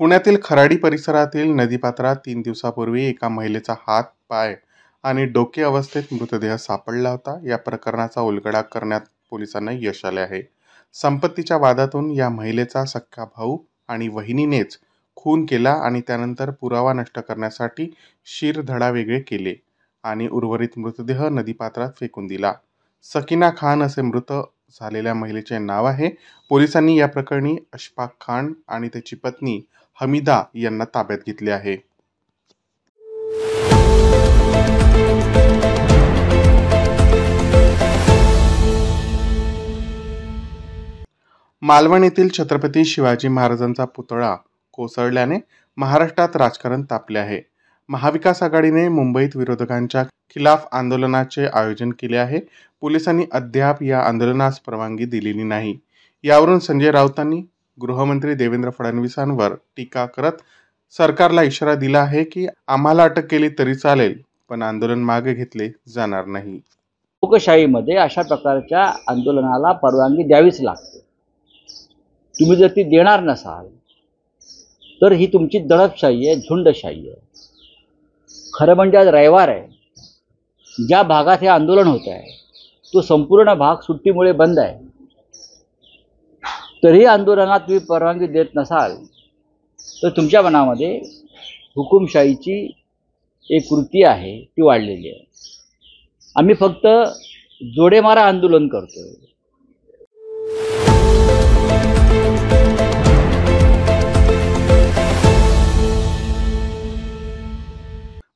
पुण्यातील खराडी परिसरातील नदीपात्रात 3 दिवसापूर्वी एका महिलेचा हात, पाय आणि डोके अवस्थेत मृतदेह सापडला होता. या प्रकरणाचा उलगडा करण्यात पोलिसांना यश आले आहे. संपत्तीच्या वादातून या महिलेचा सख्खा भाऊ आणि वहिनीनेच खून केला आणि त्यानंतर पुरावा नष्ट करण्यासाठी शिरधडा वेगळे केले आणि उर्वरित मृतदेह नदीपात्रात फेकून दिला. सकीना खान असे मृत झालेल्या महिलेचे नाव आहे. पोलिसांनी या प्रकरणी अशफाक खान आणि त्याची पत्नी हमीदा यांना ताब्यात घेतले आहे. मालवण येथील छत्रपती शिवाजी महाराजांचा पुतळा कोसळल्याने महाराष्ट्रात राजकारण तापले आहे. महाविकास आघाडीने मुंबईत विरोधकांच्या खिलाफ आंदोलनाचे आयोजन केले आहे. पोलिसांनी अद्याप या आंदोलनास परवानगी दिलेली नाही. यावरून संजय राऊतांनी गृहमंत्री देवेंद्र फडणवीसांवर टीका करत सरकारला इशारा दिला आहे की आम्हाला अटक केली तरी चालेल, पण आंदोलन मागे घेतले जाणार नाही. लोकशाहीमध्ये अशा प्रकारच्या आंदोलनाला परवानगी द्यावीच लागते. तुम्ही जर ती देणार नसाल तर ही तुमची दडपशाही आहे, झुंडशाही आहे. खरं म्हणजे आज रविवार आहे. ज्या भागात हे आंदोलन होत आहे तो संपूर्ण भाग सुट्टीमुळे बंद आहे. तरी आंदोलनात तुम्ही परवानगी देत नसाल तर तुमच्या मनामध्ये हुकुमशाहीची एक कृती आहे ती वाढलेली आहे. आम्ही फक्त जोडेमारा आंदोलन करतोय.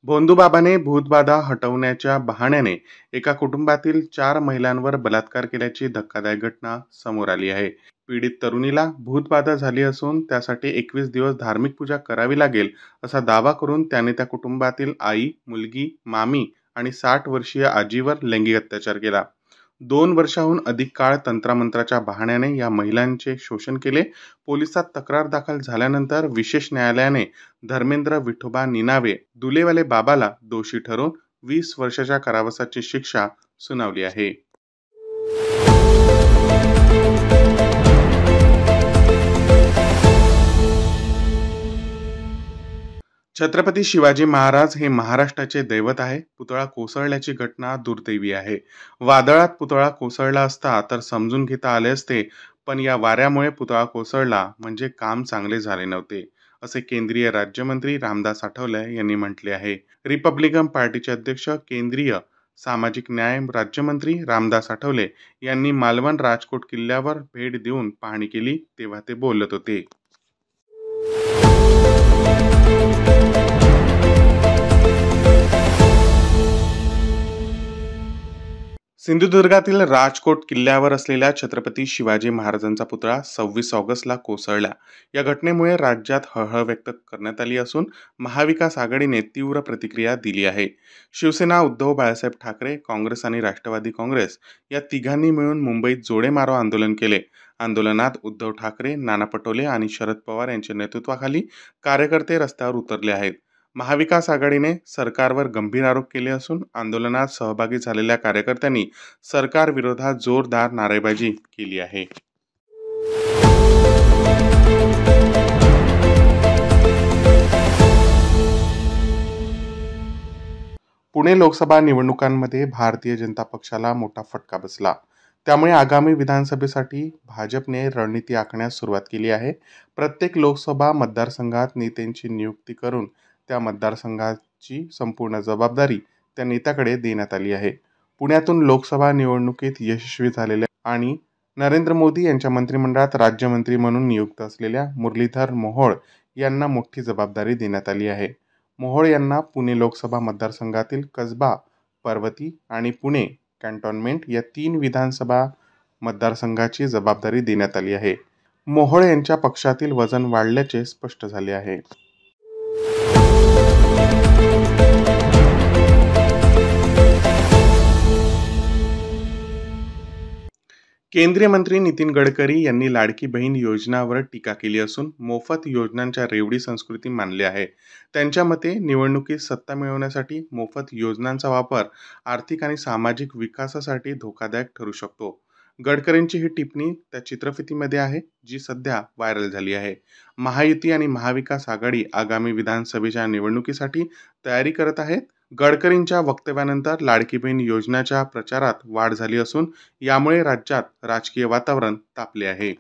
भोंदूबाबाने भूतबाधा हटवण्याच्या बहाण्याने एका कुटुंबातील 4 महिलांवर बलात्कार केल्याची धक्कादायक घटना समोर आली आहे. पीडित तरुणीला भूतबाधा झाली असून त्यासाठी 21 दिवस धार्मिक पूजा करावी लागेल असा दावा करून त्याने त्या कुटुंबातील आई, मुलगी, मामी आणि 60 वर्षीय आजीवर लैंगिक अत्याचार केला. 2 वर्षाहून अधिक काळ तंत्रमंत्राच्या बहाण्याने या महिलांचे शोषण केले. पोलिसात तक्रार दाखल झाल्यानंतर विशेष न्यायालयाने धर्मेंद्र विठोबा निनावे दुलेवाले बाबाला दोषी ठरवून 20 वर्षाच्या कारावासाची शिक्षा सुनावली आहे. छत्रपती शिवाजी महाराज हे महाराष्ट्राचे दैवत आहे. पुतळा कोसळल्याची घटना दुर्दैवी आहे. वादळात पुतळा कोसळला असता तर समजून घेता आले असते, पण या वाऱ्यामुळे पुतळा कोसळला म्हणजे काम चांगले झाले नव्हते, असे केंद्रीय राज्यमंत्री रामदास आठवले यांनी म्हटले आहे. रिपब्लिकन पार्टीचे अध्यक्ष केंद्रीय सामाजिक न्याय राज्यमंत्री रामदास आठवले यांनी मालवण राजकोट किल्ल्यावर भेट देऊन पाहणी केली तेव्हा ते बोलत होते. सिंधुदुर्गातील राजकोट किल्ल्यावर असलेल्या छत्रपती शिवाजी महाराजांचा पुतळा 26 ऑगस्टला कोसळला. या घटनेमुळे राज्यात हळहळ व्यक्त करण्यात आली असून महाविकास आघाडीने तीव्र प्रतिक्रिया दिली आहे. शिवसेना, उद्धव बाळासाहेब ठाकरे, काँग्रेस आणि राष्ट्रवादी काँग्रेस या तिघांनी मिळून मुंबईत जोडेमारो आंदोलन केले. आंदोलनात उद्धव ठाकरे, नाना पटोले आणि शरद पवार यांच्या नेतृत्वाखाली कार्यकर्ते रस्त्यावर उतरले आहेत. महाविकास आघाडीने सरकारवर गंभीर आरोप केले असून आंदोलनात सहभागी झालेल्या कार्यकर्त्यांनी सरकार विरोधात जोरदार नारेबाजी केली आहे. पुणे लोकसभा निवडणुकांमध्ये भारतीय जनता पक्षाला मोठा फटका बसला. त्यामुळे आगामी विधानसभेसाठी भाजपने रणनीती आखण्यास सुरुवात केली आहे. प्रत्येक लोकसभा मतदारसंघात नेत्यांची नियुक्ती करून त्या मतदारसंघाची संपूर्ण जबाबदारी त्या नेत्याकडे देण्यात आली आहे. पुण्यातून लोकसभा निवडणुकीत यशस्वी झालेल्या आणि नरेंद्र मोदी यांच्या मंत्रिमंडळात राज्यमंत्री म्हणून नियुक्त असलेल्या मुरलीधर मोहोळ यांना मोठी जबाबदारी देण्यात आली आहे. मोहोळ यांना पुणे लोकसभा मतदारसंघातील कसबा, पर्वती आणि पुणे कॅन्टोन्मेंट या 3 विधानसभा मतदारसंघाची जबाबदारी देण्यात आली आहे. मोहोळ यांच्या पक्षातील वजन वाढल्याचे स्पष्ट झाले आहे. केंद्रीय मंत्री नितीन गडकरी यांनी लाडकी बहीण योजनावर टीका केली असून मोफत योजनांच्या रेवडी संस्कृती मानली आहे. त्यांच्या मते निवडणुकीत सत्ता मिळवण्यासाठी मोफत योजनांचा वापर आर्थिक आणि सामाजिक विकासासाठी धोकादायक ठरू शकतो. गडकरींची ही टिप्पणी त्या चित्रफितीमध्ये आहे जी सध्या व्हायरल झाली आहे. महायुती आणि महाविकास आघाडी आगामी विधानसभेच्या निवडणुकीसाठी तयारी करत आहेत. गडकरींच्या वक्तव्यानंतर लाडकी बहीण योजनेच्या प्रचारात वाढ झाली असून यामुळे राज्यात राजकीय वातावरण तापले आहे.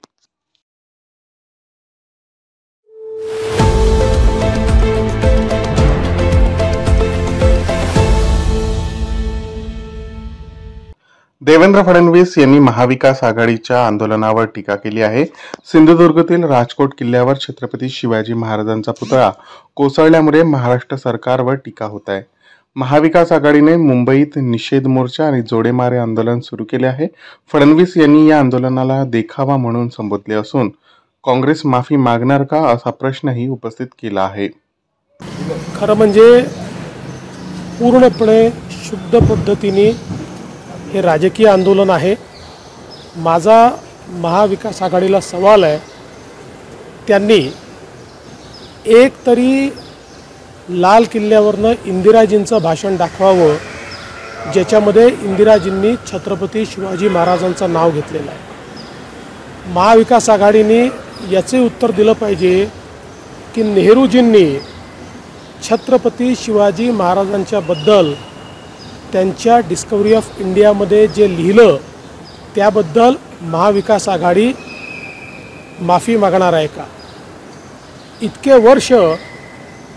देवेंद्र फडणवीस यांनी महाविकास आघाडीच्या आंदोलनावर टीका केली आहे. सिंधुदुर्गातील राजकोट किल्ल्यावर छत्रपती शिवाजी महाराजांचा पुतळा कोसळल्यामुळे महाराष्ट्र सरकारवर टीका होत आहे. महाविकास आघाडीने मुंबईत निषेध मोर्चा आणि जोडेमारे आंदोलन सुरू केले आहे. फडणवीस यांनी या आंदोलनाला देखावा म्हणून संबोधले असून काँग्रेस माफी मागणार का असा प्रश्नही उपस्थित केला आहे. खरं म्हणजे पूर्णपणे शुद्ध पद्धतीने हे राजकीय आंदोलन आहे. माझा महाविकास आघाडीला सवाल आहे, त्यांनी एक तरी लाल किल्ल्यावरनं इंदिराजींचं भाषण दाखवावं ज्याच्यामध्ये इंदिराजींनी छत्रपती शिवाजी महाराजांचं नाव घेतलेलं आहे. महाविकास आघाडीने याचे उत्तर दिलं पाहिजे की नेहरूजींनी छत्रपती शिवाजी महाराजांच्याबद्दल त्यांच्या डिस्कवरी ऑफ इंडियामध्ये जे लिहिलं त्याबद्दल महाविकास आघाडी माफी मागणार आहे का? इतके वर्ष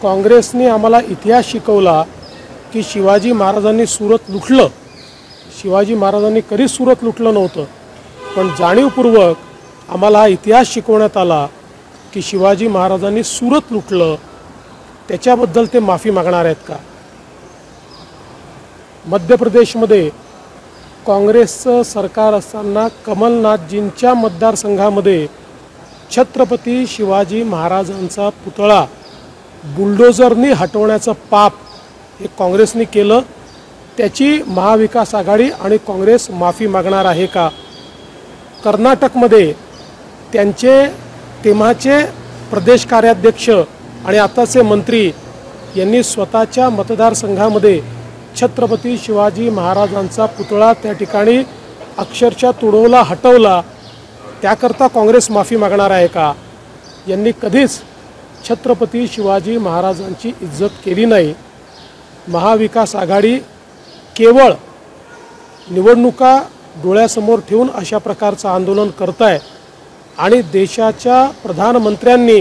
काँग्रेसने आम्हाला इतिहास शिकवला की शिवाजी महाराजांनी सुरत लुटलं. शिवाजी महाराजांनी कधीच सुरत लुटलं नव्हतं, पण जाणीवपूर्वक आम्हाला हा इतिहास शिकवण्यात आला की शिवाजी महाराजांनी सुरत लुटलं. त्याच्याबद्दल ते माफी मागणार आहेत का? मध्य प्रदेशमध्ये काँग्रेसचं सरकार असताना कमलनाथजींच्या मतदारसंघामध्ये छत्रपती शिवाजी महाराजांचा पुतळा बुलडोझरनी हटवण्याचं पाप हे काँग्रेसने केलं. त्याची महाविकास आघाडी आणि काँग्रेस माफी मागणार आहे का? कर्नाटकमध्ये त्यांचे तेव्हाचे प्रदेश कार्याध्यक्ष आणि आताचे मंत्री यांनी स्वतःच्या मतदारसंघामध्ये छत्रपती शिवाजी महाराजांचा पुतळा त्या ठिकाणी अक्षरशः तुडवला, हटवला. त्याकरता काँग्रेस माफी मागणार आहे का? यांनी कधीच छत्रपती शिवाजी महाराजांची इज्जत केली नाही. महाविकास आघाडी केवळ निवडणुका डोळ्यासमोर ठेवून अशा प्रकारचं आंदोलन करत आहे आणि देशाच्या प्रधानमंत्र्यांनी